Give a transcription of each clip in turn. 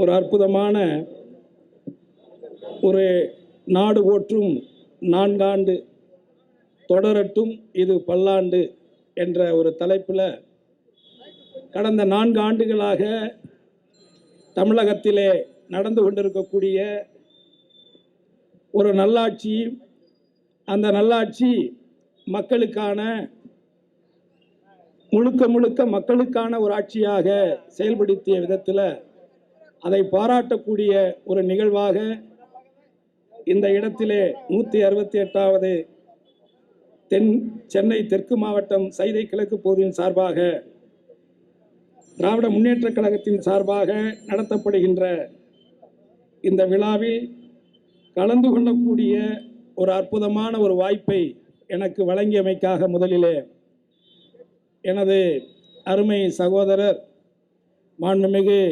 ஒரு அற்புதமான ஒரு நாடு போற்றும் 4 ஆண்டு தொடரட்டும் இது பல்லாண்டு என்ற ஒரு தலைப்பில் கடந்த 4 ஆண்டுகளாக தமிழகத்திலே நடந்து கொண்டிருக்கக்கூடிய ஒரு நல்லாட்சி, அந்த நல்லாட்சி மக்களுக்கான முழுக்க மக்களுக்கான ஒரு ஆட்சியாக செயல்படுத்திய விதத்தில் அதை பாராட்டக்கூடிய ஒரு நிகழ்வாக இந்த இடத்திலே 168வது சென்னை தெற்கு மாவட்டம் சைதை கிழக்கு பகுதியின் சார்பாக திராவிட முன்னேற்றக் கழகத்தின் சார்பாக நடத்தப்படுகின்ற இந்த விழாவில் கலந்து கொள்ளக்கூடிய ஒரு அற்புதமான ஒரு வாய்ப்பை எனக்கு வழங்கியமைக்காக முதலிலே எனது அருமை சகோதரர் மாண்புமிகு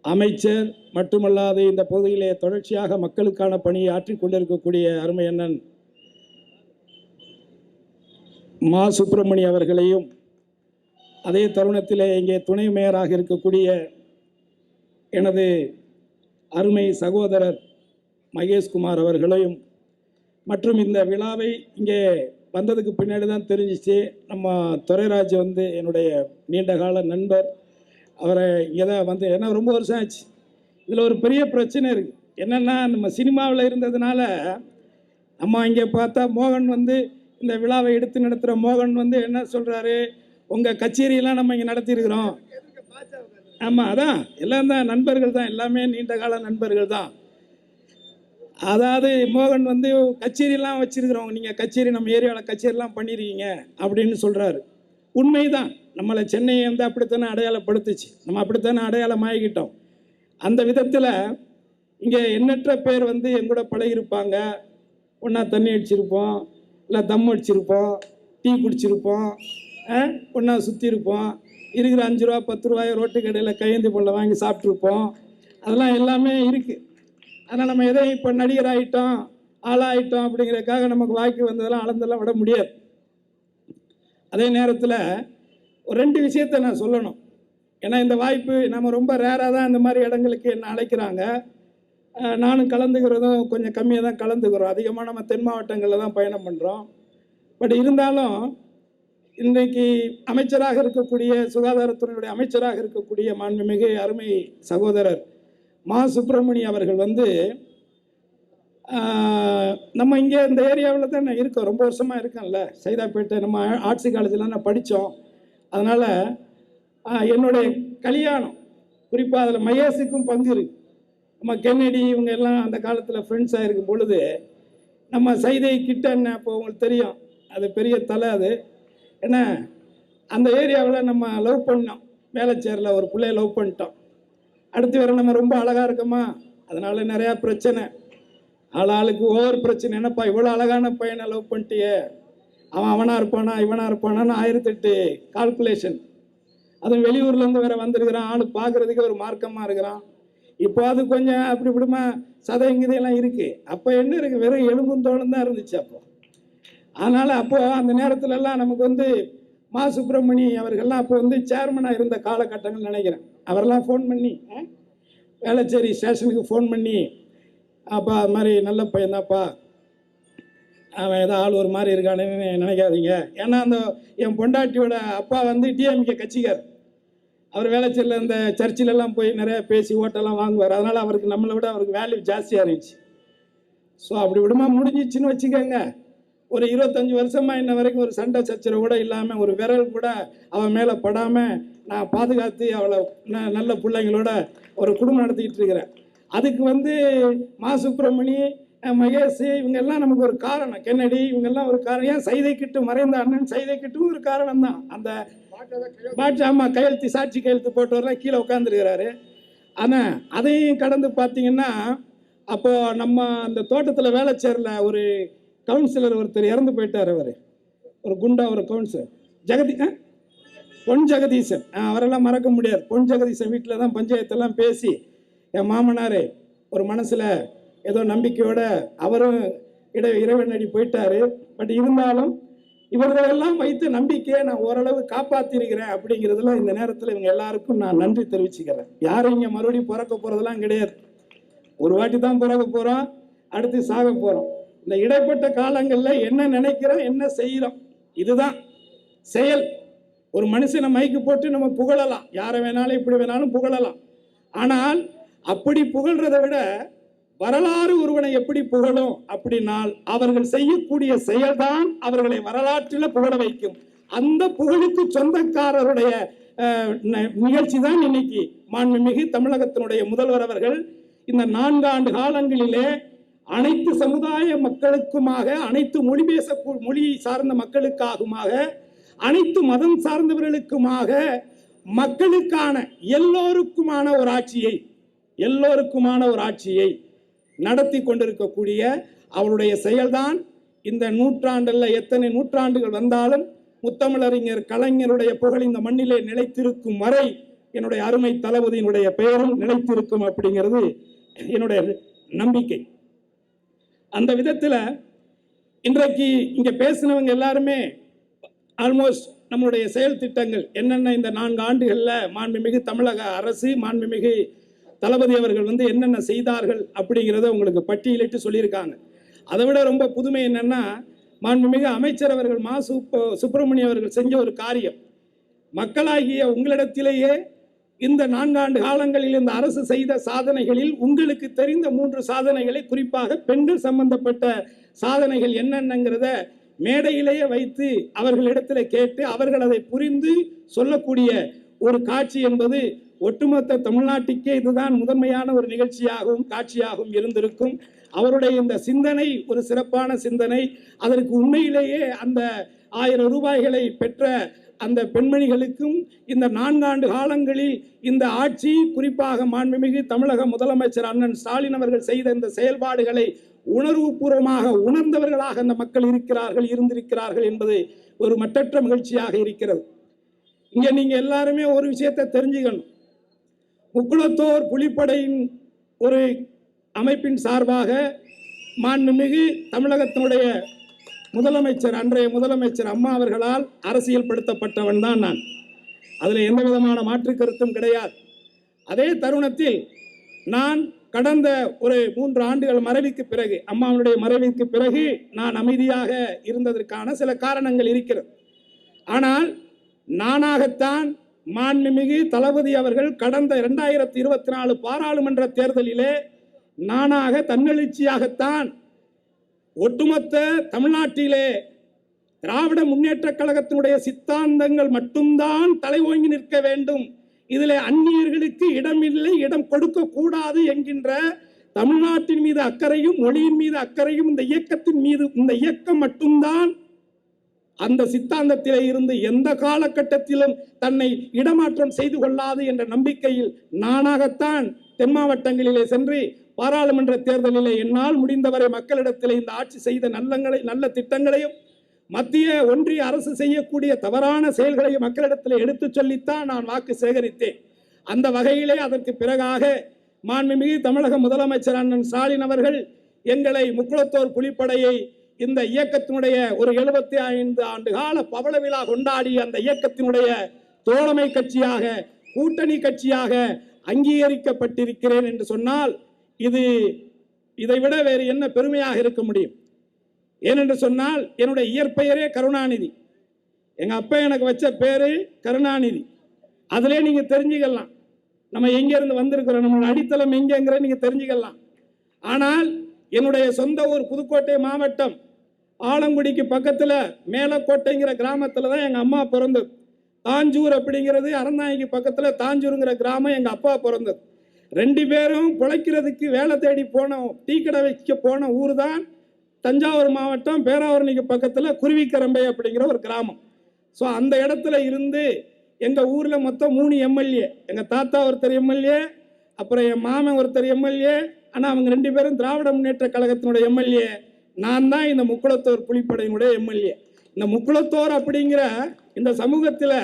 அமைச்சர் மட்டுமல்லாது இந்த பகுதியிலே தொடர்ச்சியாக மக்களுக்கான பணியை ஆற்றிக் கொண்டிருக்கக்கூடிய அருமை அண்ணன் மா சுப்பிரமணிய அவர்களையும், அதே தருணத்திலே இங்கே துணை மேயராக இருக்கக்கூடிய எனது அருமை சகோதரர் மகேஷ்குமார் அவர்களையும், மற்றும் இந்த விழாவை இங்கே வந்ததுக்கு பின்னாடி தான் தெரிஞ்சிச்சு, நம்ம துரைராஜ் என்னுடைய நீண்டகால நண்பர். அவரை இங்கே தான் ஏன்னா ரொம்ப வருஷம் ஆச்சு. இதில் ஒரு பெரிய பிரச்சனை இருக்குது. என்னென்னா, நம்ம சினிமாவில் இருந்ததுனால நம்ம இங்கே பார்த்தா மோகன் இந்த விழாவை எடுத்து நடத்துகிற மோகன் என்ன சொல்கிறாரு, உங்கள் கச்சேரியெல்லாம் நம்ம இங்கே நடத்தியிருக்கிறோம். ஆமாம், அதான் எல்லாம் தான் நண்பர்கள் தான், எல்லாமே நீண்டகால நண்பர்கள் தான். அதாவது மோகன் கச்சேரியெல்லாம் வச்சுருக்கிறோம், நீங்கள் கச்சேரி நம்ம ஏரியாவில் கச்சேரிலாம் பண்ணியிருக்கீங்க அப்படின்னு சொல்கிறாரு. உண்மைதான். நம்மளை சென்னையை அப்படித்தானே அடையாளப்படுத்துச்சு, நம்ம அப்படித்தானே அடையாளம் ஆகிக்கிட்டோம். அந்த விதத்தில் இங்கே எண்ணற்ற பேர் எங்கூட பழகிருப்பாங்க. ஒன்றா தண்ணி அடிச்சிருப்போம், இல்லை தம் அடிச்சிருப்போம், டீ குடிச்சிருப்போம், ஒன்றா சுற்றிருப்போம், இருக்கிற 5 ரூபா 10 ரூபாய் ரோட்டு கடையில் கையேந்தி பொருளை வாங்கி சாப்பிட்ருப்போம். அதெல்லாம் எல்லாமே இருக்குது. ஆனால் நம்ம எதை இப்போ நடிகர் ஆகிட்டோம், ஆளாகிட்டோம் அப்படிங்கிறதுக்காக நமக்கு வாய்க்கு வந்ததெல்லாம் அளந்தெல்லாம் விட முடியாது. அதே நேரத்தில் ஒரு 2 விஷயத்தை நான் சொல்லணும். ஏன்னா இந்த வாய்ப்பு நம்ம ரொம்ப ரேராக தான் இந்த மாதிரி இடங்களுக்கு என்ன அழைக்கிறாங்க. நானும் கலந்துக்கிறதும் கொஞ்சம் கம்மியாக தான் கலந்துக்கிறோம். அதிகமாக நம்ம தென் மாவட்டங்களில் தான் பயணம் பண்ணுறோம். பட் இருந்தாலும் இன்றைக்கு அமைச்சராக இருக்கக்கூடிய, சுகாதாரத்துறையுடைய அமைச்சராக இருக்கக்கூடிய மாண்புமிகு அருமை சகோதரர் மா சுப்பிரமணிய அவர்கள் நம்ம இங்கே இந்த ஏரியாவில் தான் நான் இருக்கோம், ரொம்ப வருஷமாக இருக்கேன்ல, சைதாப்பேட்டை நம்ம ஆர்ட்ஸ் காலேஜில் நான் படித்தோம். அதனால் என்னுடைய கல்யாணம் குறிப்பாக அதில் மகேஷுக்கும் பங்கு இருக்குது. நம்ம கென்னடி இவங்க எல்லாம் அந்த காலத்தில் ஃப்ரெண்ட்ஸாக இருக்கும் பொழுது நம்ம சைதை கிட்டன்னு, அப்போ உங்களுக்கு தெரியும், அது பெரிய தலை. அது என்ன, அந்த ஏரியாவில் நம்ம லவ் பண்ணோம், வேலைச்சேரில் ஒரு பிள்ளைய லவ் பண்ணிட்டோம். அடுத்து வேறு நம்ம ரொம்ப அழகாக இருக்கோமா, அதனால் நிறையா பிரச்சனை, ஆளுக்கு ஒவ்வொரு பிரச்சனை. என்னப்பா இவ்வளோ அழகான பையனை லவ் பண்ணிட்டியே, அவனாக இருப்பானா இவனாக இருப்பானான்னு 1008 கால்குலேஷன். அதுவும் வெளியூர்லேருந்து வேறு வந்திருக்கிறான், ஆள் பார்க்குறதுக்கு ஒரு மார்க்கமாக இருக்கிறான். இப்போ அது கொஞ்சம் அப்படி இப்படிமா சதைங்கதையெல்லாம் இருக்குது. அப்போ என்ன இருக்குது, வெறும் எலும்பும் தோளும் தான் இருந்துச்சு அப்போ. அதனால் அப்போது அந்த நேரத்துலலாம் நமக்கு மா சுப்பிரமணி அவர்கள்லாம் அப்போ சேர்மனாக இருந்த காலகட்டங்கள் நினைக்கிறேன். அவரெல்லாம் ஃபோன் பண்ணி, வேளச்சேரி ஸ்டேஷனுக்கு ஃபோன் பண்ணி, அப்பா அது மாதிரி நல்ல பையன்தான்ப்பா, அவன் ஏதோ ஆள் ஒரு மாதிரி இருக்கானுன்னு நினைக்காதீங்க. ஏன்னா அந்த என் பொண்டாட்டியோட அப்பா டிஎம்கே கட்சிக்கார். அவர் வேளச்சேரியில் இந்த சர்ச்சிலெல்லாம் போய் நிறையா பேசி ஓட்டெல்லாம் வாங்குவார். அதனால் அவருக்கு நம்மளை விட அவருக்கு வேல்யூ ஜாஸ்தியாக இருந்துச்சு. ஸோ அப்படி விடுமா முடிஞ்சிச்சுன்னு வச்சுக்கோங்க. ஒரு 25 வருஷமாக இன்ன வரைக்கும் ஒரு சண்டை சச்சரவு கூட இல்லாமல், ஒரு விரல் கூட அவன் மேலே படாமல் நான் பாதுகாத்து அவளை நல்ல பிள்ளைங்களோட ஒரு குடும்பம் நடத்திக்கிட்டு இருக்கிறேன். அதுக்கு மா சுப்பிரமணி, மகேஷ் இவங்கெல்லாம் நமக்கு ஒரு காரணம். கென்னடி இவங்கெல்லாம் ஒரு காரணம். ஏன் சைதை கிட்டு, மறைந்த அண்ணன் சைதை கிட்டும் ஒரு காரணம் தான். அந்த ஆமாம், கையெழுத்து, சாட்சி கையெழுத்து போட்டவரெலாம் கீழே உட்காந்துருக்கிறாரு. ஆனால் அதையும் கடந்து பார்த்தீங்கன்னா, அப்போது நம்ம அந்த தோட்டத்தில் வேலைச்சேரில் ஒரு கவுன்சிலர் ஒருத்தர் இறந்து போயிட்டார். அவர் ஒரு குண்டா, ஒரு கவுன்சிலர் பொன் ஜெகதீசன். அவரெல்லாம் மறக்க முடியாது. பொன் ஜெகதீசன் வீட்டில் தான் பஞ்சாயத்தெல்லாம் பேசி என் மாமனார் ஒரு மனசில் ஏதோ நம்பிக்கையோடு அவரும் இறைவனடி போயிட்டார். பட் இருந்தாலும் இவர்களெல்லாம் வைத்து நம்பிக்கையை நான் ஓரளவு காப்பாத்திருக்கிறேன் அப்படிங்கிறதுல இந்த நேரத்தில் இவங்க எல்லாருக்கும் நான் நன்றி தெரிவிச்சுக்கிறேன். யாரும் இங்க மறுபடியும் பிறக்க போறதெல்லாம் கிடையாது. ஒரு வாட்டி தான் பிறக்க போறோம், அடுத்து சாக போறோம். இந்த இடைப்பட்ட காலங்களில் என்ன நினைக்கிறோம், என்ன செய்யறோம், இதுதான் செயல். ஒரு மனுஷனை மைக்கு போட்டு நம்ம புகழலாம், யாரை வேணாலும் இப்படி வேணாலும் புகழலாம். ஆனால் அப்படி புகழ்றதை விட வரலாறு ஒருவனை எப்படி புகழும் அப்படின்னால் அவர்கள் செய்யக்கூடிய செயல்தான் அவர்களை வரலாற்றில் புகழ வைக்கும். அந்த புகழுக்கு சொந்தக்காரருடைய நிகழ்ச்சி தான் இன்னைக்கு மாண்புமிகு தமிழகத்தினுடைய முதல்வர் அவர்கள் இந்த 4 ஆண்டு காலங்களிலே அனைத்து சமுதாய மக்களுக்குமாக, அனைத்து மொழி சார்ந்த மக்களுக்காகுமாக, அனைத்து மதம் சார்ந்தவர்களுக்குமாக, மக்களுக்கான எல்லோருக்குமான ஒரு ஆட்சியை நடத்தி கொண்டிருக்கக்கூடிய அவருடைய செயல்தான் இந்த நூற்றாண்டில் எத்தனை நூற்றாண்டுகள் வந்தாலும் முத்தமிழறிஞர் கலைஞருடைய புகழ் இந்த மண்ணிலே நிலைத்திருக்கும் வரை என்னுடைய அருமை தளபதியினுடைய பெயரும் நிலைத்திருக்கும் அப்படிங்கிறது என்னுடைய நம்பிக்கை. அந்த விதத்தில் இன்றைக்கு இங்க பேசினவங்க எல்லாருமே ஆல்மோஸ்ட் நம்மளுடைய செயல் திட்டங்கள் என்னென்ன இந்த 4 ஆண்டுகளில் மாண்புமிகு தமிழக அரசு, மாண்புமிகு தளபதி அவர்கள் என்னென்ன செய்தார்கள் அப்படிங்கிறத உங்களுக்கு பட்டியலிட்டு சொல்லியிருக்காங்க. அதை விட ரொம்ப புதுமை என்னன்னா, மாண்புமிகு அமைச்சர் அவர்கள் மா சுப்பிரமணியம் அவர்கள் செஞ்ச ஒரு காரியம், மக்களாகிய உங்களிடத்திலேயே இந்த 4 ஆண்டு காலங்களில் இந்த அரசு செய்த சாதனைகளில் உங்களுக்கு தெரிந்த 3 சாதனைகளை, குறிப்பாக பெண்கள் சம்பந்தப்பட்ட சாதனைகள் என்னென்னங்கிறத மேடையிலேயே வைத்து அவர்களிடத்தில் கேட்டு அவர்கள் அதை புரிந்து சொல்லக்கூடிய ஒரு காட்சி என்பது ஒட்டுமொத்த தமிழ்நாட்டுக்கே இதுதான் முதன்மையான ஒரு நிகழ்ச்சியாகவும் காட்சியாகவும் இருந்திருக்கும். அவருடைய இந்த சிந்தனை ஒரு சிறப்பான சிந்தனை. அதற்கு உண்மையிலேயே அந்த 1000 ரூபாய்களை பெற்ற அந்த பெண்மணிகளுக்கும் இந்த 4 ஆண்டு காலங்களில் இந்த ஆட்சி, குறிப்பாக மாண்புமிகு தமிழக முதலமைச்சர் அண்ணன் ஸ்டாலின் அவர்கள் செய்த இந்த செயல்பாடுகளை உணர்வுபூர்வமாக உணர்ந்தவர்களாக அந்த மக்கள் இருந்திருக்கிறார்கள் என்பது ஒரு மற்றற்ற மகிழ்ச்சியாக இருக்கிறது. இங்க நீங்க எல்லாருமே ஒரு விஷயத்தை தெரிஞ்சுக்கணும். முக்குளத்தோர் புலிப்படையின் ஒரு அமைப்பின் சார்பாக மாண்புமிகு தமிழகத்தினுடைய முதலமைச்சர், அன்றைய முதலமைச்சர் அம்மா அவர்களால் அரசியல் படுத்தப்பட்டவன் தான் நான். அதில் எந்த விதமான மாற்று கருத்தும் கிடையாது. அதே தருணத்தில் நான் கடந்த ஒரு 3 ஆண்டுகள் மறைவுக்கு பிறகு, அம்மாவுடைய மறைவுக்கு பிறகு நான் அமைதியாக இருந்ததற்கான சில காரணங்கள் இருக்கிறது. ஆனால் நானாகத்தான் மாண்புமிகு தளபதி அவர்கள் கடந்த 2024 பாராளுமன்ற தேர்தலிலே நானாக தன்னெழுச்சியாகத்தான் ஒட்டுமொத்த தமிழ்நாட்டிலே திராவிட முன்னேற்ற கழகத்தினுடைய சித்தாந்தங்கள் மட்டும்தான் தலை ஓங்கி நிற்க வேண்டும், இதில் அந்நியர்களுக்கு இடமில்லை, இடம் கொடுக்க கூடாது என்கின்ற தமிழ்நாட்டின் மீது அக்கறையும் மொழியின் மீது அக்கறையும் இந்த இயக்கம் மட்டும்தான் அந்த சித்தாந்தத்திலே இருந்து எந்த காலகட்டத்திலும் தன்னை இடமாற்றம் செய்து கொள்ளாது என்ற நம்பிக்கையில் நானாகத்தான் தென் மாவட்டங்களிலே சென்று பாராளுமன்ற தேர்தலிலே என்னால் முடிந்தவரை மக்களிடத்தில் இந்த ஆட்சி செய்த நல்ல திட்டங்களையும் மத்திய ஒன்றிய அரசு செய்யக்கூடிய தவறான செயல்களையும் மக்களிடத்தில் எடுத்து சொல்லித்தான் நான் வாக்கு சேகரித்தேன். அந்த வகையிலே அதற்கு பிறகாக மாண்புமிகு தமிழக முதலமைச்சர் அண்ணன் ஸ்டாலின் அவர்கள் எங்களை முக்குளத்தோர் புலிப்படையை இந்த இயக்கத்தினுடைய ஒரு 75 ஆண்டு கால பவள விழா கொண்டாடி அந்த இயக்கத்தினுடைய தோழமை கட்சியாக, கூட்டணி கட்சியாக அங்கீகரிக்கப்பட்டிருக்கிறேன் என்று சொன்னால் இதை விட வேறு என்ன பெருமையாக இருக்க முடியும்? ஏனென்று சொன்னால் என்னுடைய இயற்பெயரே கருணாநிதி. எங்க அப்பா எனக்கு வச்ச பேரு கருணாநிதி. அதிலே நீங்க தெரிஞ்சுக்கலாம் நம்ம எங்க இருந்து வந்திருக்கிறோம், நம்மளோட அடித்தளம் எங்கங்கிற நீங்க தெரிஞ்சுக்கலாம். ஆனால் என்னுடைய சொந்த ஊர் புதுக்கோட்டை மாவட்டம் ஆலங்குடிக்கு பக்கத்துல மேலக்கோட்டைங்கிற கிராமத்துல தான் எங்க அம்மா பிறந்தது. தாஞ்சூர் அப்படிங்கிறது அறந்தாங்கிக்கு பக்கத்துல தாஞ்சூருங்கிற கிராமம் எங்க அப்பா பிறந்தது. 2 பேரும் பிழைக்கிறதுக்கு வேலை தேடி போன, டீ கடை வைக்க போன ஊர் தான் தஞ்சாவூர் மாவட்டம் பேராவூரணிக்கு பக்கத்துல குருவிக்கரம்பை அப்படிங்கிற ஒரு கிராமம். ஸோ அந்த இடத்துல இருந்து எங்க ஊர்ல மொத்தம் 3 எம்எல்ஏ, எங்க தாத்தா ஒருத்தர் எம்எல்ஏ, அப்புறம் என் மாமன் ஒருத்தர் எம்எல்ஏ. ஆனால் அவங்க 2 பேரும் திராவிட முன்னேற்ற கழகத்தினுடைய எம்எல்ஏ. நான் தான் இந்த முக்குளத்தோர் புலிப்படையினுடைய எம்எல்ஏ. இந்த முக்குளத்தோர் அப்படிங்கிற இந்த சமூகத்தில்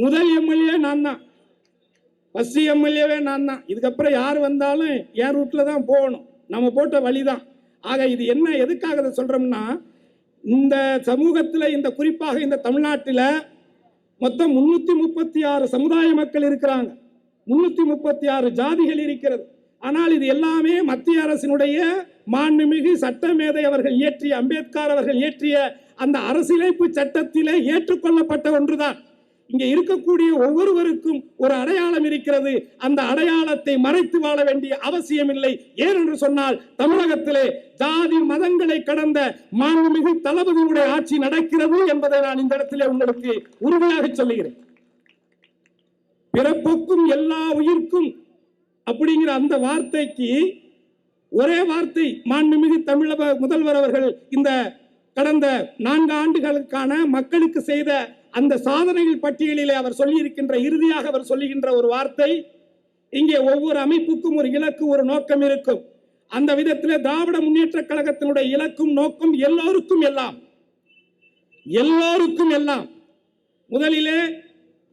முதல் எம்எல்ஏ நான் தான், ஃபர்ஸ்ட் எம்எல்ஏவே நான் தான். இதுக்கப்புறம் யார் வந்தாலும் என் ரூட்டில் தான் போகணும், நம்ம போட்ட வழி தான். ஆக இது என்ன, எதுக்காக அதை சொல்கிறோம்னா, இந்த சமூகத்தில், இந்த குறிப்பாக இந்த தமிழ்நாட்டில் மொத்தம் 336 சமுதாய மக்கள் இருக்கிறாங்க, 336 ஜாதிகள் இருக்கிறது. ஆனால் இது எல்லாமே மத்திய அரசினுடைய மாண்புமிகு சட்டமேதை அவர்கள் இயற்றிய, அம்பேத்கர் அவர்கள் இயற்றிய அந்த அரசியலமைப்பு சட்டத்திலே ஏற்றுக்கொள்ளப்பட்ட ஒன்றுதான். இங்கே இருக்கக்கூடிய ஒவ்வொருவருக்கும் ஒரு அடையாளம் இருக்கிறது. அந்த அடையாளத்தை மறைத்து வாழ வேண்டிய அவசியம் இல்லை. ஏனென்று சொன்னால் தமிழகத்திலே ஜாதி மதங்களை கடந்த மாண்புமிகு தளபதியுடைய ஆட்சி நடக்கிறது என்பதை நான் இந்த இடத்திலே உங்களுக்கு உறுதியாக சொல்லுகிறேன். பிறப்புக்கும் எல்லா உயிர்க்கும் அப்படிங்கிற அந்த வார்த்தைக்கு ஒரே வார்த்தை மாண்புமிகு தமிழக முதல்வர் அவர்கள் இந்த கடந்த 4 ஆண்டுகளுக்கான மக்களுக்கு செய்த அந்த சாதனைகள் பட்டியலிலே அவர் சொல்லியிருக்கின்ற, இறுதியாக அவர் சொல்லுகின்ற ஒரு வார்த்தை, இங்கே ஒவ்வொரு அமைப்புக்கும் ஒரு இலக்கு, ஒரு நோக்கம் இருக்கும். அந்த விதத்திலே திராவிட முன்னேற்ற கழகத்தினுடைய இலக்கும் நோக்கம் எல்லோருக்கும் எல்லாம், எல்லோருக்கும் எல்லாம். முதலிலே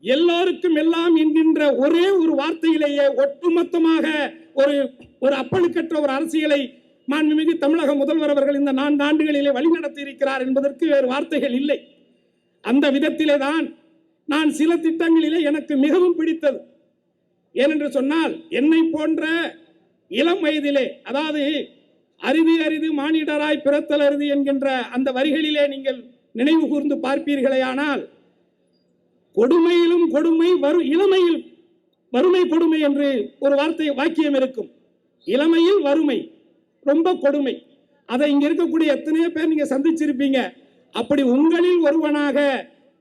எல்லோருக்கும் எல்லாம் என்கின்ற ஒரே ஒரு வார்த்தையிலேயே ஒட்டுமொத்தமாக ஒரு அப்பழுக்கற்ற ஒரு அரசியலை மாண்புமிகு தமிழக முதல்வர் அவர்கள் இந்த 4 ஆண்டுகளிலே வழிநடத்தி இருக்கிறார் என்பதற்கு வேறு வார்த்தைகள் இல்லை. அந்த விதத்திலே தான் நான் சில திட்டங்களிலே எனக்கு மிகவும் பிடித்தது. ஏனென்று சொன்னால், என்னை போன்ற இளம் வயதிலே, அதாவது அரிது அரிது மானிடராய் பிறத்தல் அரிது என்கின்ற அந்த வரிகளிலே நீங்கள் நினைவு கூர்ந்து பார்ப்பீர்களே, ஆனால் கொடுமையிலும் கொடுமை, இளமையில் வறுமை கொடுமை என்று ஒரு வாக்கியம் இருக்கும். இளமையில் வறுமை ரொம்ப கொடுமை. அதை இங்க இருக்கக்கூடிய எத்தனையோ பேர் நீங்க சந்திச்சிருப்பீங்க. அப்படி உங்களில் ஒருவனாக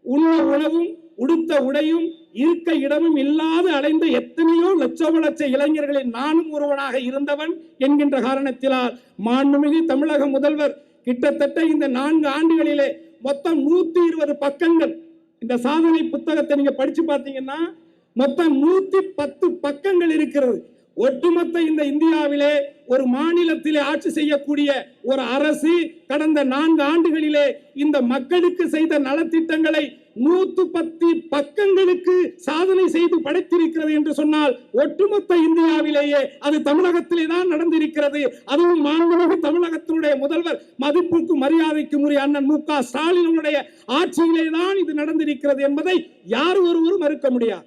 உண்ண உணவும் உடுத்த உடையும் இருக்க இடமும் இல்லாது அலைந்த எத்தனையோ லட்ச இளைஞர்களில் நானும் ஒருவனாக இருந்தவன் என்கின்ற காரணத்தினால் மாண்புமிகு தமிழக முதல்வர் கிட்டத்தட்ட இந்த 4 ஆண்டுகளிலே மொத்தம் 120 பக்கங்கள், இந்த சாதனை புத்தகத்தை நீங்க படிச்சு பார்த்தீங்கன்னா மொத்தம் 110 பக்கங்கள் இருக்கிறது. ஒட்டுமொத்த இந்த இந்தியாவிலே ஒரு மாநிலத்திலே ஆட்சி செய்யக்கூடிய ஒரு அரசு கடந்த 4 ஆண்டுகளிலே இந்த மக்களுக்கு செய்த நலத்திட்டங்களை 110 பக்கங்களுக்கு சாதனை செய்து படைத்திருக்கிறது என்று சொன்னால், ஒட்டுமொத்த இந்தியாவிலேயே அது தமிழகத்திலே தான் நடந்திருக்கிறது. அதுவும் மாண்புமிகு தமிழகத்தினுடைய முதல்வர் மதிப்புக்கு மரியாதைக்கு உரிய அண்ணன் மு.க. ஸ்டாலினுடைய ஆட்சியிலே தான் இது நடந்திருக்கிறது என்பதை யார் ஒருவரும் மறுக்க முடியாது.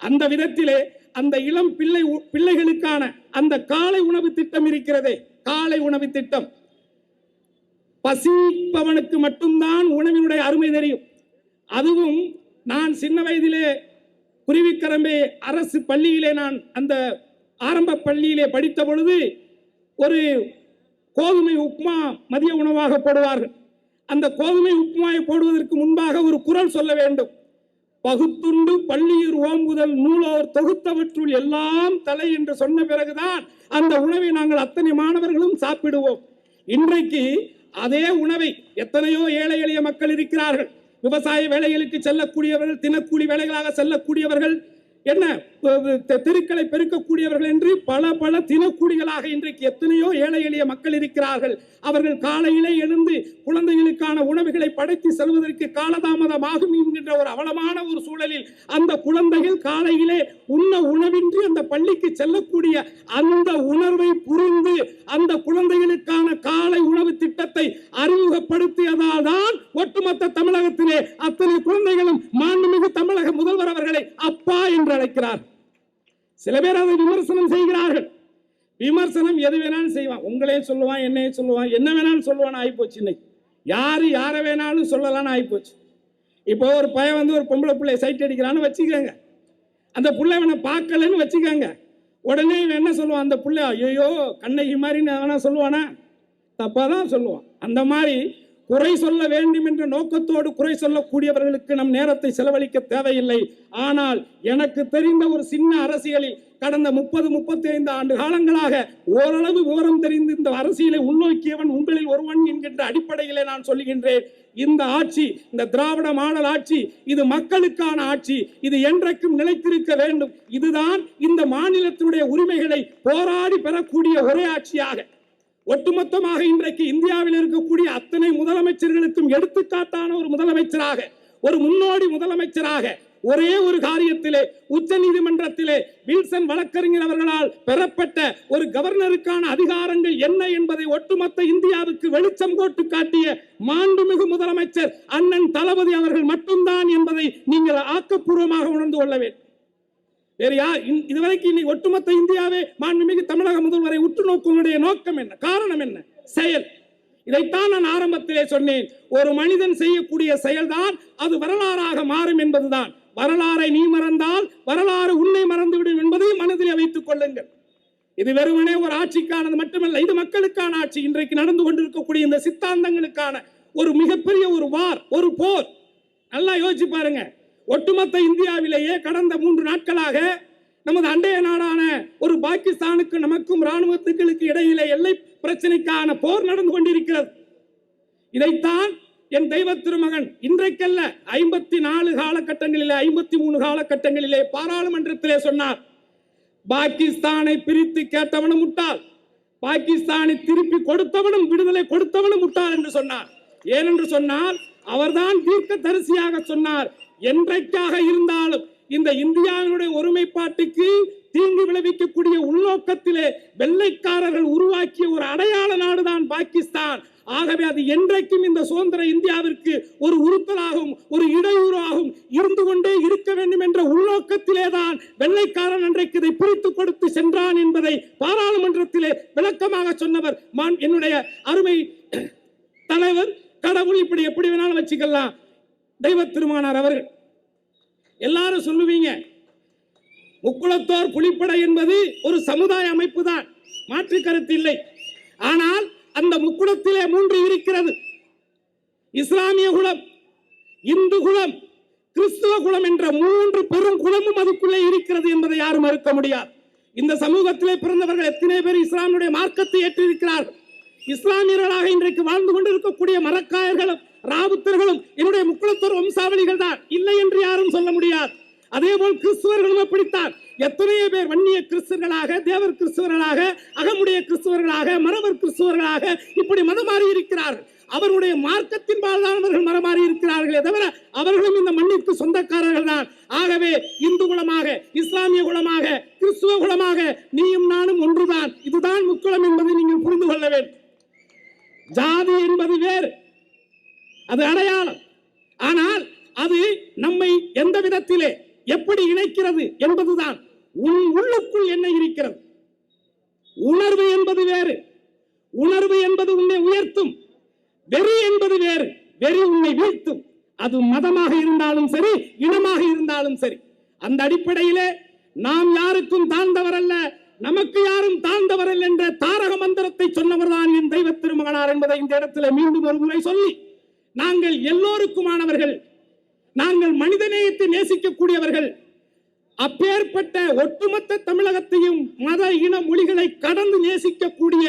அந்த விதத்திலே அந்த இளம் பிள்ளைகளுக்கான அந்த காலை உணவு திட்டம் இருக்கிறதே, காலை உணவு திட்டம், பசிப்பவனுக்கு மட்டும்தான் உணவினுடைய அருமை தெரியும். அதுவும் நான் சின்ன வயதிலே குருவிக்கரம்பே அரசு பள்ளியிலே, நான் அந்த ஆரம்ப பள்ளியிலே படித்த பொழுது ஒரு கோதுமை உப்புமா மதிய உணவாக போடுவார்கள். அந்த கோதுமை உப்புமாவை போடுவதற்கு முன்பாக ஒரு குறள் சொல்ல வேண்டும். பகுத்துண்டு பள்ளியூர் ஓம்புதல் நூலோர் தொகுத்தவற்றுள் எல்லாம் தலை என்று சொன்ன பிறகுதான் அந்த உணவை நாங்கள் அத்தனை மாணவர்களும் சாப்பிடுவோம். இன்றைக்கு அதே உணவை எத்தனையோ ஏழை எளிய மக்கள் இருக்கிறார்கள். விவசாய வேலைகளுக்கு செல்லக்கூடியவர்கள், தினக்கூலி வேலைகளாக செல்லக்கூடியவர்கள், என்ன தெருக்களை பெருக்கக்கூடியவர்கள் என்று பல தினக்கூலிகளாக இன்றைக்கு எத்தனையோ ஏழை எளிய மக்கள் இருக்கிறார்கள். அவர்கள் காலையிலே எழுந்து குழந்தைகளுக்கான உணவுகளை படைத்து செல்வதற்கு காலதாமதமாகும் என்கின்ற ஒரு அவலமான ஒரு சூழலில் அந்த குழந்தைகள் காலையிலே உண்ண உணவின்றி அந்த பள்ளிக்கு செல்லக்கூடிய அந்த உணர்வை புரிந்து அந்த குழந்தைகளுக்கான காலை உணவு திட்டத்தை அறிமுகப்படுத்தியதால் தான் ஒட்டுமொத்த தமிழகத்திலே அத்தனை குழந்தைகளும் மாண்புமிகு தமிழக முதல்வர் அவர்களை அப்பா என்று அழைக்கிறார். சில பேர் அதை விமர்சனம் செய்கிறார்கள். விமர்சனம் எது வேணாலும் செய்வான், உங்களையும் சொல்லுவான், என்னையும் சொல்லுவான், என்ன வேணாலும் சொல்லுவான் ஆயிப்போச்சு. இன்னைக்கு யாரை வேணாலும் சொல்லலான்னு ஆயிப்போச்சு. இப்போ ஒரு பையன் வந்து ஒரு பொம்பளை பிள்ளை சைட் அடிக்கிறான்னு வச்சுக்கோங்க, அந்த பிள்ளை அவனை பார்க்கலன்னு வச்சுக்கோங்க, உடனே இவன் என்ன சொல்லுவான், அந்த பிள்ளை ஐயோ கண்ணகி மாதிரி வேணா சொல்லுவானா? தப்பாதான் சொல்லுவான். அந்த மாதிரி குறை சொல்ல வேண்டும் என்ற நோக்கத்தோடு குறை சொல்லக்கூடியவர்களுக்கு நம் நேரத்தை செலவழிக்க தேவையில்லை. ஆனால் எனக்கு தெரிந்த ஒரு சின்ன அரசியலில் கடந்த 30-35 ஆண்டு காலங்களாக ஓரளவு விவரம் தெரிந்து இந்த அரசியலை உள்நோக்கியவன் உங்களில் ஒருவன் என்கின்ற அடிப்படையிலே நான் சொல்லுகின்றேன். இந்த ஆட்சி, இந்த திராவிட மாடல் ஆட்சி, இது மக்களுக்கான ஆட்சி. இது என்றைக்கும் நிலைத்திருக்க வேண்டும். இதுதான் இந்த மாநிலத்தினுடைய உரிமைகளை போராடி பெறக்கூடிய ஒரே ஆட்சியாக, ஒட்டுமொத்தமாக இன்றைக்கு இந்தியாவில் இருக்கக்கூடிய அத்தனை முதலமைச்சர்களுக்கும் எடுத்துக்காட்டான ஒரு முதலமைச்சராக, ஒரு முன்னோடி முதலமைச்சராக, ஒரே ஒரு காரியத்திலே உச்ச நீதிமன்றத்திலே வில்சன் வழக்கறிஞர் அவர்களால் பெறப்பட்ட ஒரு கவர்னருக்கான அதிகாரங்கள் என்ன என்பதை ஒட்டுமொத்த இந்தியாவுக்கு வெளிச்சம் போட்டு காட்டிய மாண்புமிகு முதலமைச்சர் அண்ணன் தளபதி அவர்கள் மட்டும்தான் என்பதை நீங்கள் ஆக்கப்பூர்வமாக உணர்ந்து கொள்ள வேண்டும். வேறு யார் இதுவரைக்கும் இன்னைக்கு ஒட்டுமொத்த இந்தியாவே மாண்புமிகு தமிழக முதல்வரை உற்று நோக்குவதனுடைய நோக்கம் என்ன, காரணம் என்ன? செயல். இதைத்தான் நான் ஆரம்பத்திலே சொன்னேன். ஒரு மனிதன் செய்யக்கூடிய செயல்தான் அது வரலாறாக மாறும் என்பதுதான். வரலாறை நீ மறந்தால் வரலாறு உன்னை மறந்துவிடும் என்பதையும் மனதிலே வைத்துக் கொள்ளுங்கள். இது வெறுமனே ஒரு ஆட்சிக்கானது மட்டுமல்ல, இது மக்களுக்கான ஆட்சி. இன்றைக்கு நடந்து கொண்டிருக்கக்கூடிய இந்த சித்தாந்தங்களுக்கான ஒரு மிகப்பெரிய ஒரு வார், ஒரு போர். நல்லா யோசிச்சு பாருங்க. ஒட்டுமொத்த இந்தியாவிலேயே கடந்த 3 நாட்களாக நமது அண்டைய நாடான ஒரு பாகிஸ்தானுக்கு நமக்கும் ராணுவத்துக்களுக்கு இடையிலே எல்லை பிரச்சனைக்கான போர் நடந்து கொண்டிருக்கிறது. இதைத்தான் என் தெய்வ திருமகன் இன்றைக்கல்ல 54 காலகட்டங்களிலே 53 காலகட்டங்களிலே பாராளுமன்றத்திலே சொன்னார். பாகிஸ்தானை பிரித்து கேட்டவனும் முட்டாள், பாகிஸ்தானை திருப்பி கொடுத்தவனும் விடுதலை கொடுத்தவனும் முட்டாள் என்று சொன்னார். ஏனென்று சொன்னால் அவர்தான் தீர்க்க தரிசியாக சொன்னார். என்றைக்காக இருந்தாலும் இந்த இந்தியாவினுடைய ஒருமைப்பாட்டுக்கு தீங்கு விளைவிக்கக்கூடிய உள்நோக்கத்திலே வெள்ளைக்காரர்கள் உருவாக்கிய ஒரு அடையாள நாடுதான் பாகிஸ்தான். ஆகவே அது என்றைக்கும் இந்த சுதந்திர இந்தியாவிற்கு ஒரு உறுத்தலாகவும் ஒரு இடையூறாகவும் இருந்து கொண்டே இருக்க வேண்டும் என்ற உள்நோக்கத்திலே தான் வெள்ளைக்காரன் அன்றைக்கு இதை பிரித்து கொடுத்து சென்றான் என்பதை பாராளுமன்றத்திலே விளக்கமாக சொன்னவர் என்னுடைய அருமை தலைவர். கடவுள் இப்படி எப்படி வேணாலும் வச்சுக்கலாம். தெய்வ திருமகனார் அவர்கள். எல்லாரும் சொல்லுவீங்க முக்குளத்தோர் புலிப்படை என்பது ஒரு சமுதாய அமைப்பு தான், மாற்று கருத்து இல்லை. ஆனால் அந்த முக்குளத்திலே 3 இருக்கிறது. இஸ்லாமிய குலம், இந்து குலம், கிறிஸ்துவ குலம் என்ற 3 பெரும் குலமும் அதுக்குள்ளே இருக்கிறது என்பதை யாரும் மறுக்க முடியாது. இந்த சமூகத்திலே பிறந்தவர்கள் எத்தனை பேர் இஸ்லாமுடைய மார்க்கத்தை ஏற்றிருக்கிறார்கள். இஸ்லாமியர்களாக இன்றைக்கு வாழ்ந்து கொண்டிருக்கக்கூடிய மரக்காயர்களும் ராவுத்தர்களும் என்னுடைய முக்குளத்தோர் வம்சாவளிகள் தான், இல்லை என்று யாரும் சொல்ல முடியாது. அதே போல் கிறிஸ்துவர்களும் அப்படித்தான். எத்தனையோ பேர் வன்னிய கிறிஸ்தவர்களாக, தேவர் கிறிஸ்தவர்களாக, அகமுடைய கிறிஸ்தவர்களாக, மரவர் கிறிஸ்தவர்களாக இப்படி மதமாறி இருக்கிறார்கள். அவருடைய மார்க்கத்தின் பால்தான் அவர்கள் மரமாறி இருக்கிறார்களே தவிர அவர்களும் இந்த மண்ணிற்கு சொந்தக்காரர்கள் தான். ஆகவே இந்து குலமாக, இஸ்லாமிய குலமாக, கிறிஸ்துவ குலமாக நீயும் நானும் ஒன்றுதான். இதுதான் முக்குளம் என்பதை நீங்கள் புரிந்து கொள்ள வேண்டும். ஜாதி என்பது வேறு, அது அடையாளம். ஆனால் அது நம்மை எந்த விதத்திலே எப்படி இணைக்கிறது என்பதுதான். உள்ளுக்குள் என்ன இருக்கிறது? உணர்வு என்பது வேறு. உணர்வு என்பது உன்னை உயர்த்தும். வெறி என்பது வேறு. வெறி உன்னை வீழ்த்தும். அது மதமாக இருந்தாலும் சரி, இனமாக இருந்தாலும் சரி. அந்த அடிப்படையிலே நாம் யாருக்கும் தாழ்ந்தவர் அல்ல, நமக்கு யாரும் தாழ்ந்தவர் அல்ல என்ற தாரக மந்திரத்தை சொன்னவர் தான் என் தெய்வ திருமகனார் என்பதை இந்த இடத்துல மீண்டும் ஒரு முறை சொல்லி, நாங்கள் எல்லோருக்குமானவர்கள், நாங்கள் மனிதநேயத்தை நேசிக்கக்கூடியவர்கள். அப்பேற்பட்ட ஒட்டுமொத்த தமிழகத்தையும் மத இன மொழிகளை கடந்து நேசிக்கக்கூடிய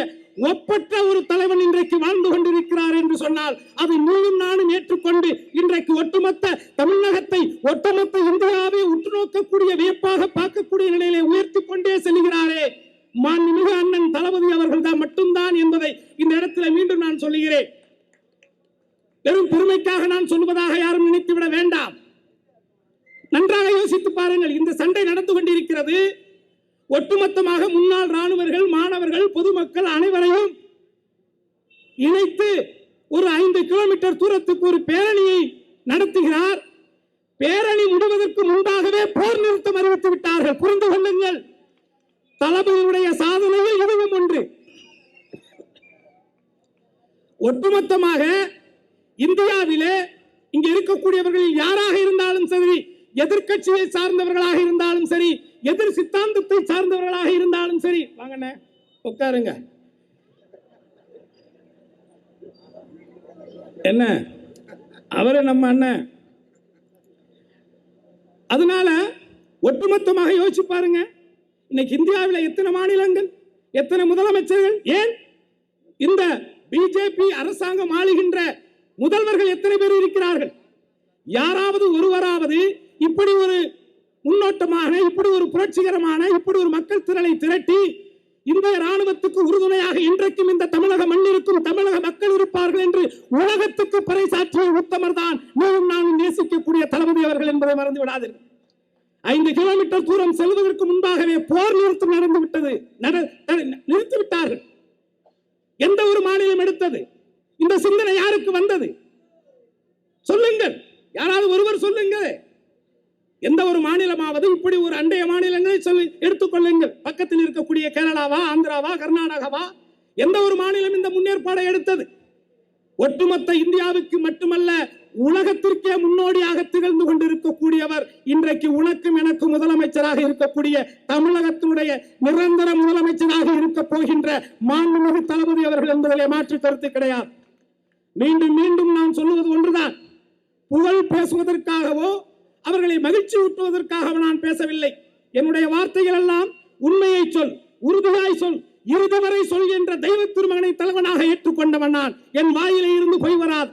ஒப்பற்ற ஒரு தலைவன் இன்றைக்கு வாழ்ந்து கொண்டிருக்கிறார் என்று சொன்னால் அது நீயும் நானும் ஏற்றுக்கொண்டு இன்றைக்கு ஒட்டுமொத்த தமிழகத்தை, ஒட்டுமொத்த இந்தியாவை உற்று நோக்கக்கூடிய, வியப்பாக பார்க்கக்கூடிய நிலையிலே உயர்த்தி கொண்டே செல்கிறாரே மாண்புமிகு அண்ணன் தளபதி அவர்கள் தான் மட்டும்தான் என்பதை இந்த இடத்துல மீண்டும் நான் சொல்லுகிறேன். வெறும் பெருமைக்காக நான் சொல்வதாக யாரும் நினைத்துவிட வேண்டாம். நன்றாக யோசித்து பாருங்கள். இந்த சண்டை நடந்து கொண்டிருக்கிறது. ஒட்டுமொத்தமாக முன்னாள் ராணுவர்கள், மாணவர்கள், பொதுமக்கள் அனைவரையும் இணைத்து ஒரு 5 கிலோமீட்டர் தூரத்துக்கு ஒரு பேரணியை நடத்துகிறார். பேரணி முடிவதற்கு முன்பாகவே போர் நிறுத்தம் அறிவித்து விட்டார்கள். புரிந்து கொள்ளுங்கள், தளபதியுடைய சாதனையில் இதுவும் ஒன்று. ஒட்டுமொத்தமாக இந்தியாவிலே இங்க இருக்கக்கூடியவர்கள் யாராக இருந்தாலும் சரி, எதிர்கட்சியை சார்ந்தவர்களாக இருந்தாலும் சரி, எதிர் சித்தாந்தத்தை சார்ந்தவர்களாக இருந்தாலும் சரி, வாங்கண்ணே உட்காருங்க. என்ன அவரு நம்ம அண்ணன். அதனால ஒட்டுமொத்தமாக யோசிச்சு பாருங்க. இன்னைக்கு இந்தியாவில் எத்தனை மாநிலங்கள், எத்தனை முதலமைச்சர்கள், ஏன் இந்த பிஜேபி அரசாங்கம் ஆளுகின்ற முதல்வர்கள் எத்தனை பேர் இருக்கிறார்கள்? யாராவது ஒருவராவது இப்படி ஒரு முன்னோட்டமாக, இப்படி ஒரு புரட்சிகரமான, இப்படி ஒரு மக்கள் திரளை திரட்டி இந்த ராணுவத்துக்கு உறுதுணையாக இன்றைக்கும் இந்த தமிழக மண்ணிற்கும் தமிழக மக்கள் இருப்பார்கள் என்று உலகத்துக்கு பறைசாற்றிய உத்தமர் தான் நீயும் நானும் நேசிக்கக்கூடிய தளபதி அவர்கள் என்பதை மறந்து விடாதீர்கள். 5 கிலோமீட்டர் தூரம் செல்வதற்கு முன்பாகவே போர் நிறுத்தம் நடந்து விட்டது, நிறுத்திவிட்டார்கள். எந்த ஒரு மாநிலம் எடுத்தது? இந்த சிந்தனை யாருக்கு வந்தது? சொல்லுங்கள், யாராவது ஒருவர் சொல்லுங்கள். எந்த ஒரு மாநிலமாவது இப்படி ஒரு அண்டைய மாநிலங்களை சொல்லி எடுத்துக்கொள்ளுங்கள். பக்கத்தில் இருக்கக்கூடிய கேரளாவா, ஆந்திராவா, கர்நாடகாவா, எந்த ஒரு மாநிலம் இந்த முன்னேற்பாடை எடுத்தது? ஒட்டுமொத்த இந்தியாவுக்கு மட்டுமல்ல, உலகத்திற்கே முன்னோடியாக திகழ்ந்து கொண்டிருக்கக்கூடியவர் இன்றைக்கு உனக்கும் எனக்கும் முதலமைச்சராக இருக்கக்கூடிய தமிழகத்தினுடைய நிரந்தர முதலமைச்சராக இருக்க போகின்ற மாண்புமிகு தளபதி அவர்கள் என்பதிலே மாற்று கருத்து கிடையாது. மீண்டும் மீண்டும் நான் சொல்லுவது ஒன்றுதான், புகழ் பேசுவதற்காகவோ அவர்களை மகிழ்ச்சி ஊட்டுவதற்காக நான் பேசவில்லை. என்னுடைய வார்த்தைகள் எல்லாம் உண்மையை சொல், உறுதியாய் சொல், இறுதி வரை சொல் என்ற தெய்வ திருமகனை தலைவனாக ஏற்றுக்கொண்டவன் நான். என் வாயிலே இருந்து போய் வராது.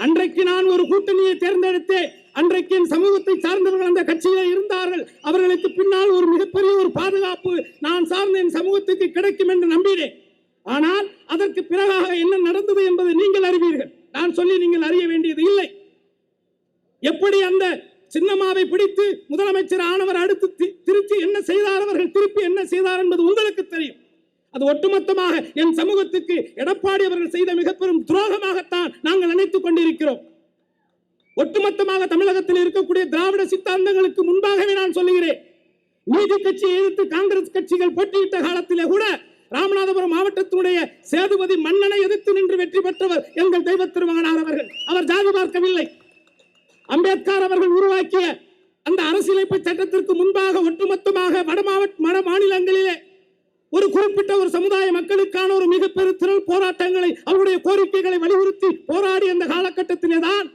அன்றைக்கு நான் ஒரு கூட்டணியை தேர்ந்தெடுத்தேன். அன்றைக்கு என் சமூகத்தை சார்ந்தவர்கள் அந்த கட்சியில் இருந்தார்கள். அவர்களுக்கு பின்னால் ஒரு மிகப்பெரிய ஒரு பாதுகாப்பு நான் சார்ந்த என் சமூகத்துக்கு கிடைக்கும் என்று நம்பினேன். ஆனால் அதற்கு பிறகாக என்ன நடந்தது என்பதை நீங்கள் அறிவீர்கள். நான் சொல்லி நீங்கள் அறிய வேண்டியது இல்லை. எப்படி அந்த சின்னம்மாவை பிடித்து முதலமைச்சர் ஆனவர் அடுத்து திருச்சி என்ன செய்தார், அவர்கள் திருப்பி என்ன செய்தார் என்பது உங்களுக்கு தெரியும். அது ஒட்டுமொத்தமாக என் சமூகத்துக்கு எடப்பாடி அவர்கள் செய்த மிகப்பெரும் துரோகமாகத்தான் நாங்கள் நினைத்துக் கொண்டிருக்கிறோம். ஒட்டுமொத்தமாக தமிழகத்தில் இருக்கக்கூடிய திராவிட சித்தாந்தங்களுக்கு முன்பாகவே நான் சொல்லுகிறேன், நீதி கட்சியை எதிர்த்து காங்கிரஸ் கட்சிகள் போட்டியிட்ட காலத்திலே கூட ராமநாதபுரம் மாவட்டத்தினுடைய சேதுபதி மன்னனை எதிர்த்து நின்று வெற்றி பெற்றவர் எங்கள் தெய்வ திருமகனார் அவர்கள். அவர் ஜாதி பார்க்கவில்லை. அம்பேத்கர் அவர்கள் உருவாக்கிய அந்த அரசியலமைப்பு சட்டத்திற்கு முன்பாக ஒட்டுமொத்தமாக வட மாநிலங்களிலே ஒரு குறிப்பிட்ட ஒரு சமுதாய மக்களுக்கான ஒரு மிகப்பெரிய திரள் போராட்டங்களை, அவருடைய கோரிக்கைகளை வலியுறுத்தி போராடி அந்த காலகட்டத்திலே தான்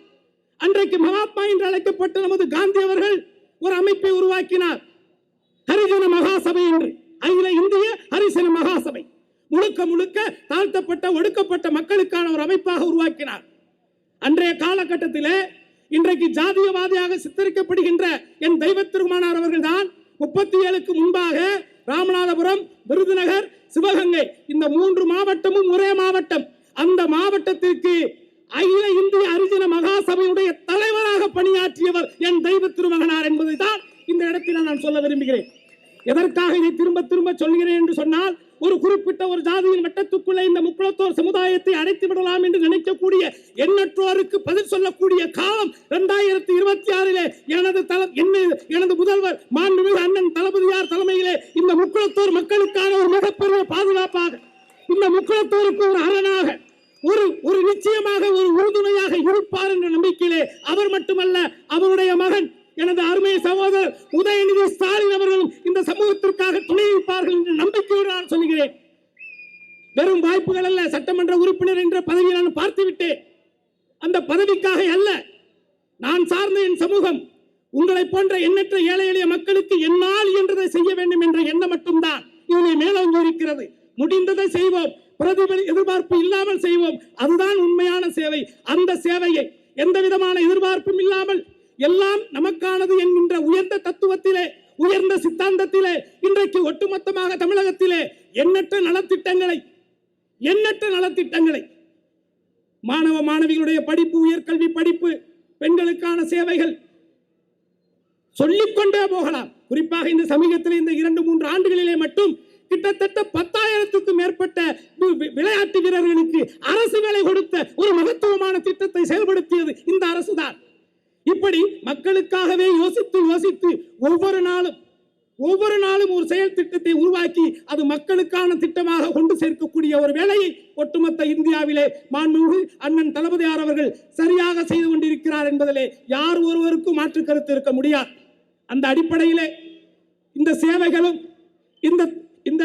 அன்றைக்கு மகாத்மா என்று அழைக்கப்பட்ட நமது காந்தி அவர்கள் ஒரு அமைப்பை உருவாக்கினார், ஹரிஜன மகாசபை என்று. அகில இந்திய ஹரிஜன மகாசபை முழுக்க முழுக்க தாழ்த்தப்பட்ட ஒடுக்கப்பட்ட மக்களுக்கான ஒரு அமைப்பாக உருவாக்கினார். அன்றைய காலகட்டத்திலே இன்றைக்கு ஜாதியவாதியாக சித்தரிக்கப்படுகின்ற என் தெய்வ திருமகனார் அவர்கள் தான் 37க்கு முன்பாக ராமநாதபுரம், விருதுநகர், சிவகங்கை இந்த 3 மாவட்டமும் ஒரே மாவட்டம். அந்த மாவட்டத்திற்கு அகில இந்திய ஹரிஜன மகாசபையுடைய தலைவராக பணியாற்றியவர் என் தெய்வ திருமகனார் என்பதை தான் இந்த இடத்தில் நான் சொல்ல விரும்புகிறேன். எதற்காக இதை திரும்ப திரும்ப சொல்கிறேன் என்று சொன்னால், ஒரு குறிப்பிட்ட ஒரு ஜாதியின் வட்டத்துக்குள்ளே இந்த முக்குளத்தோர் சமுதாயத்தை அடைத்து விடலாம் என்று நினைக்கக்கூடிய எண்ணற்றோருக்கு பதில் சொல்லக்கூடிய காலம் 2026 எனது முதல்வர் மாண்புமிகு அண்ணன் தளபதியார் தலைமையிலே இந்த முக்குளத்தோர் மக்களுக்கான ஒரு மிகப்பெரிய பாதுகாப்பாக, இந்த முக்குளத்தோருக்கு ஒரு அரணாக, ஒரு நிச்சயமாக ஒரு உறுதுணையாக இருப்பார் என்ற நம்பிக்கையிலே அவர் மட்டுமல்ல, அவருடைய மகன் எனது அருமை சகோதரர் உதயநிதி ஸ்டாலின் அவர்களும் இந்த சமூகத்திற்காக துணை வைப்பார்கள் என்ற நம்பிக்கையோடு நான் சொல்கிறேன். வெறும் வாய்ப்புகள் அல்ல, சட்டமன்ற உறுப்பினர் என்ற பதவியை நான் பார்த்துவிட்டேன். அந்த பதவிக்காக அல்ல, நான் சார்ந்த என் சமூகம், உங்களை போன்ற எண்ணற்ற ஏழை எளிய மக்களுக்கு என்னால் என்றதை செய்ய வேண்டும் என்ற எண்ணம் மட்டும்தான் இவனை மேலோங்கி இருக்கிறது. முடிந்ததை செய்வோம், பிரதிபலி எதிர்பார்ப்பு இல்லாமல் செய்வோம். அதுதான் உண்மையான சேவை. அந்த சேவையை எந்த விதமான எதிர்பார்ப்பும் இல்லாமல் எல்லாம் நமக்கானது என்கின்ற உயர்ந்த தத்துவத்திலே, உயர்ந்த சித்தாந்தத்திலே இன்றைக்கு ஒட்டுமொத்தமாக தமிழகத்திலே எண்ணற்ற நலத்திட்டங்களை மாணவ மாணவிகளுடைய படிப்பு, உயர்கல்வி படிப்பு, பெண்களுக்கான சேவைகள் சொல்லிக்கொண்டே போகலாம். குறிப்பாக இந்த சமீபத்தில் இந்த 2-3 ஆண்டுகளிலே மட்டும் கிட்டத்தட்ட 10,000க்கும் மேற்பட்ட விளையாட்டு வீரர்களுக்கு அரசு வேலை கொடுத்த ஒரு மகத்துவமான திட்டத்தை செயல்படுத்தியது இந்த அரசுதான். இப்படி மக்களுக்காகவே யோசித்து ஒவ்வொரு நாளும் ஒரு செயல் திட்டத்தை உருவாக்கி அது மக்களுக்கான திட்டமாக கொண்டு சேர்க்கக்கூடிய ஒரு வேலையை ஒட்டுமொத்த இந்தியாவிலே மாண்புமிகு அண்ணன் தளபதியார் அவர்கள் சரியாக செய்து கொண்டிருக்கிறார் என்பதிலே யார் ஒருவருக்கும் மாற்று கருத்து இருக்க முடியாது. அந்த அடிப்படையிலே இந்த சேவைகளும் இந்த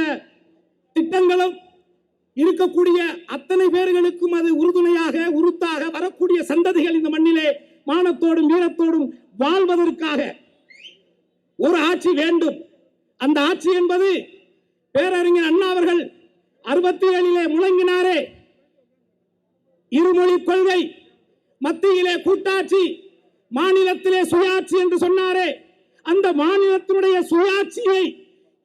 திட்டங்களும் இருக்கக்கூடிய அத்தனை பேர்களுக்கும் அது உறுதுணையாக, உறுத்தாக வரக்கூடிய சந்ததிகள் இந்த மண்ணிலே மானத்தோடும் வீரத்தோடும் வாழ்வதற்காக ஒரு ஆட்சி வேண்டும். அந்த ஆட்சி என்பது பேரறிஞர் அண்ணா அவர்கள் 67 முழங்கினாரே, இருமொழி கொள்கை, மத்தியிலே கூட்டாட்சி, மாநிலத்திலே சுயாட்சி என்று சொன்னாரே, அந்த மாநிலத்தினுடைய சுயாட்சியை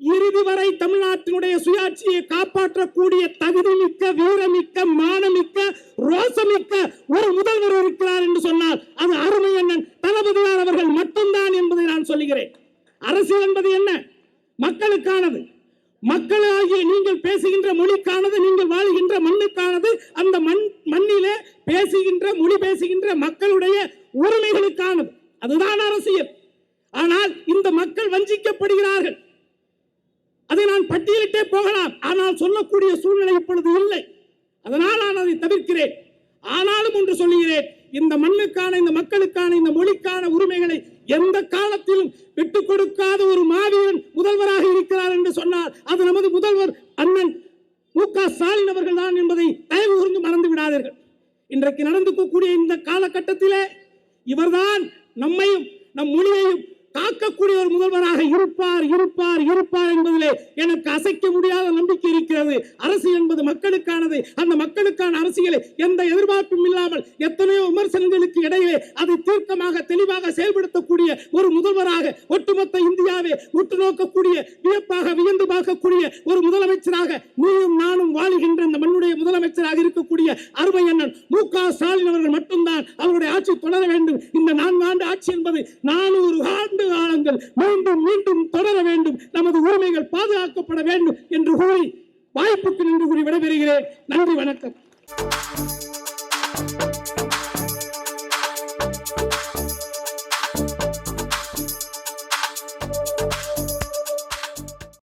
இறுதி வரை தமிழ்நாட்டினுடைய சுயாட்சியை காப்பாற்றக்கூடிய தகுதிமிக்க, வீரமிக்க, மானமிக்க, ரோசமிக்க ஒரு முதல்வர் இருக்கிறார் என்று சொன்னால் அது அருமை அண்ணன் தளபதியார் அவர்கள் மட்டும்தான் என்பதை நான் சொல்லுகிறேன். அரசியல் என்பது என்ன? மக்களுக்கானது. மக்களாகிய நீங்கள் பேசுகின்ற மொழிக்கானது, நீங்கள் வாழ்கின்ற மண்ணுக்கானது, அந்த மண்ணிலே பேசுகின்ற மொழி பேசுகின்ற மக்களுடைய உரிமைகளுக்கானது. அதுதான் அரசியல். ஆனால் இந்த மக்கள் வஞ்சிக்கப்படுகிறார்கள். அதை நான் பட்டியலிட்டே போகலாம். ஆனால் சொல்லக்கூடிய சூழ்நிலை இப்பொழுது இல்லை. அதனால் நான் அதை தவிர்க்கிறேன். ஆனாலும் ஒன்று சொல்லுகிறேன், இந்த மண்ணுக்கான, இந்த மக்களுக்கான, இந்த மொழிக்கான உரிமைகளை எந்த காலத்திலும் விட்டுக் கொடுக்காத ஒரு மாவீரன் முதல்வராக இருக்கிறார் என்று சொன்னால் அது நமது முதல்வர் அண்ணன் மு.க. ஸ்டாலின் அவர்கள் தான் என்பதை தயவு கூர்ந்து மறந்து விடாதீர்கள். இன்றைக்கு நடந்துக்கூடிய இந்த காலகட்டத்திலே இவர்தான் நம்மையும் நம் மொழியையும் காக்கக்கூடிய ஒரு முதல்வராக இருப்பார் இருப்பார் இருப்பார் என்பதிலே எனக்கு அசைக்க முடியாத நம்பிக்கை இருக்கிறது. அரசு என்பது மக்களுக்கானது. அந்த மக்களுக்கான அரசியலை எந்த எதிர்பார்ப்பும் இல்லாமல் எத்தனையோ விமர்சனங்களுக்கு இடையே அதை தீர்க்கமாக தெளிவாக செயல்படுத்தக்கூடிய ஒரு முதல்வராக ஒட்டுமொத்த இந்தியாவை உற்று நோக்கக்கூடிய, வியப்பாக வியந்து பார்க்கக்கூடிய ஒரு முதலமைச்சராக நீயும் நானும் வாழுகின்ற இந்த மண்ணுடைய முதலமைச்சராக இருக்கக்கூடிய அருமை அண்ணன் மு.க. ஸ்டாலின் அவர்கள் மட்டும்தான் அவருடைய ஆட்சி தொடர வேண்டும். இந்த 4 ஆண்டு ஆட்சி என்பது 400 ஆண்டு காலங்கள் மீண்டும் மீண்டும் தொடர வேண்டும். நமது உரிமைகள் பாதுகாக்கப்பட வேண்டும் என்று கூறி வாய்ப்புக்கு நின்று கூறி விடைபெறுகிறேன். நன்றி, வணக்கம்.